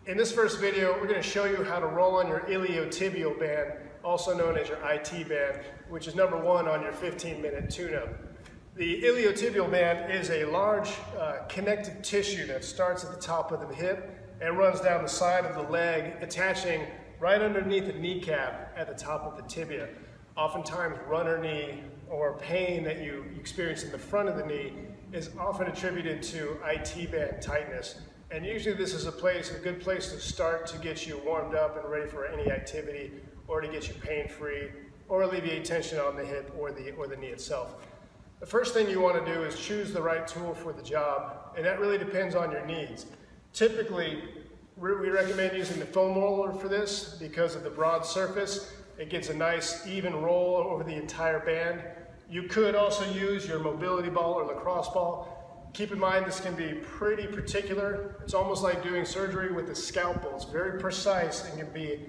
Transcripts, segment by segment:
In this first video, we're going to show you how to roll on your iliotibial band, also known as your IT band, which is number 1 on your 15-minute tune-up. The iliotibial band is a large connective tissue that starts at the top of the hip and runs down the side of the leg, attaching right underneath the kneecap at the top of the tibia. Oftentimes, runner knee or pain that you experience in the front of the knee is often attributed to IT band tightness. And usually this is a good place to start to get you warmed up and ready for any activity, or to get you pain-free, or alleviate tension on the hip or the knee itself. The first thing you want to do is choose the right tool for the job, and that really depends on your needs. Typically, we recommend using the foam roller for this because of the broad surface. It gets a nice even roll over the entire band. You could also use your mobility ball or lacrosse ball. Keep in mind this can be pretty particular. It's almost like doing surgery with a scalpel. It's very precise and can be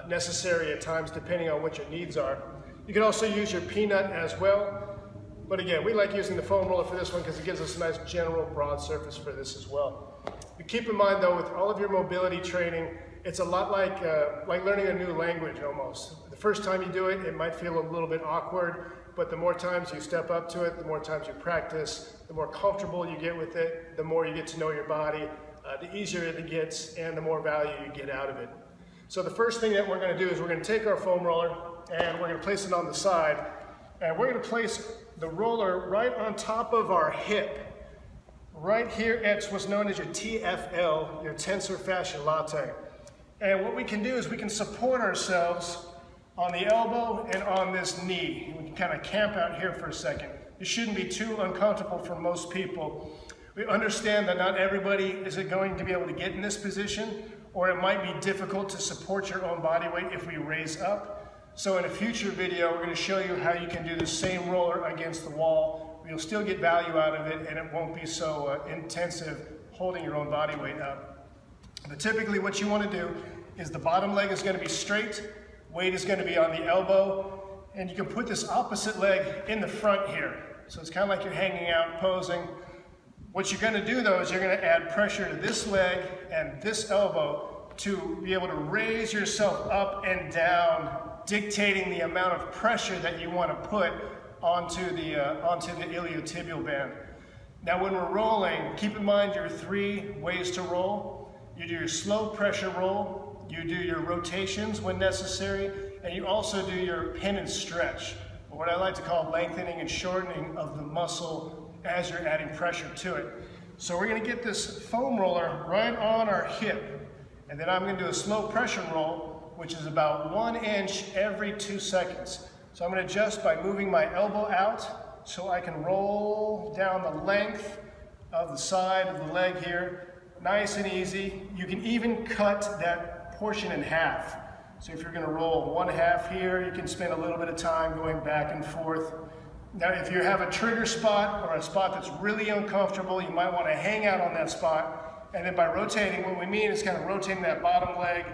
necessary at times depending on what your needs are. You can also use your peanut as well. But again, we like using the foam roller for this one because it gives us a nice general broad surface for this as well. But keep in mind though, with all of your mobility training, it's a lot like learning a new language almost. The first time you do it, it might feel a little bit awkward, but the more times you step up to it, the more times you practice, the more comfortable you get with it, the more you get to know your body, the easier it gets, and the more value you get out of it. So the first thing that we're going to do is we're going to take our foam roller and we're going to place it on the side, and we're going to place the roller right on top of our hip, right here at what's known as your TFL, your tensor fascia latae. And what we can do is we can support ourselves on the elbow and on this knee. We can kind of camp out here for a second. It shouldn't be too uncomfortable for most people. We understand that not everybody is going to be able to get in this position, or it might be difficult to support your own body weight if we raise up. So in a future video, we're going to show you how you can do the same roller against the wall. You'll still get value out of it, and it won't be so intensive holding your own body weight up. But typically what you want to do is the bottom leg is going to be straight, weight is going to be on the elbow, and you can put this opposite leg in the front here. So it's kind of like you're hanging out, posing. What you're going to do though is you're going to add pressure to this leg and this elbow to be able to raise yourself up and down, dictating the amount of pressure that you want to put onto the iliotibial band. Now when we're rolling, keep in mind your 3 ways to roll. You do your slow pressure roll, you do your rotations when necessary, and you also do your pin and stretch, or what I like to call lengthening and shortening of the muscle as you're adding pressure to it. So we're going to get this foam roller right on our hip, and then I'm going to do a slow pressure roll, which is about 1 inch every 2 seconds. So I'm going to adjust by moving my elbow out so I can roll down the length of the side of the leg here. Nice and easy. You can even cut that portion in half. So if you're going to roll 1/2 here, you can spend a little bit of time going back and forth. Now if you have a trigger spot or a spot that's really uncomfortable, you might want to hang out on that spot, and then by rotating, what we mean is kind of rotating that bottom leg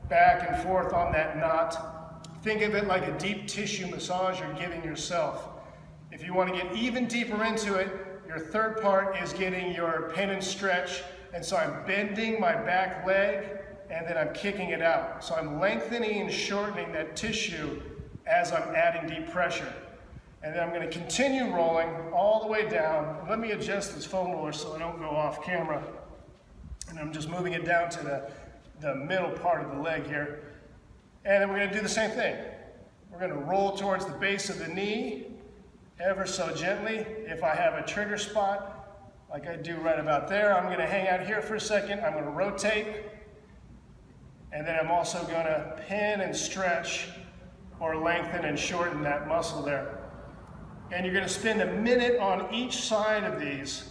back and forth on that knot. Think of it like a deep tissue massage you're giving yourself. If you want to get even deeper into it, your third part is getting your pin and stretch. And so I'm bending my back leg and then I'm kicking it out. So I'm lengthening and shortening that tissue as I'm adding deep pressure. And then I'm going to continue rolling all the way down. Let me adjust this foam roller so I don't go off camera. And I'm just moving it down to the middle part of the leg here. And then we're going to do the same thing. We're going to roll towards the base of the knee ever so gently. If I have a trigger spot, like I do right about there, I'm going to hang out here for a second. I'm going to rotate, and then I'm also going to pin and stretch or lengthen and shorten that muscle there. And you're going to spend a minute on each side of these.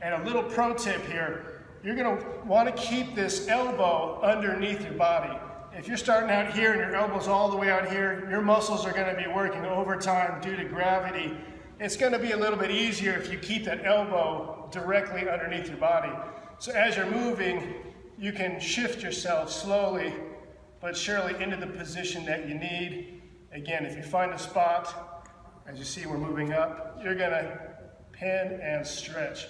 And a little pro tip here, you're going to want to keep this elbow underneath your body. If you're starting out here and your elbow's all the way out here, your muscles are going to be working overtime due to gravity. It's going to be a little bit easier if you keep that elbow directly underneath your body. So as you're moving, you can shift yourself slowly but surely into the position that you need. Again, if you find a spot, as you see we're moving up, you're going to pin and stretch.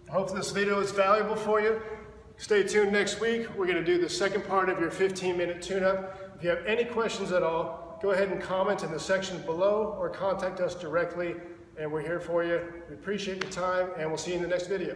I hope this video is valuable for you. Stay tuned next week. We're going to do the second part of your 15-minute tune-up. If you have any questions at all, go ahead and comment in the section below or contact us directly, and we're here for you. We appreciate your time, and we'll see you in the next video.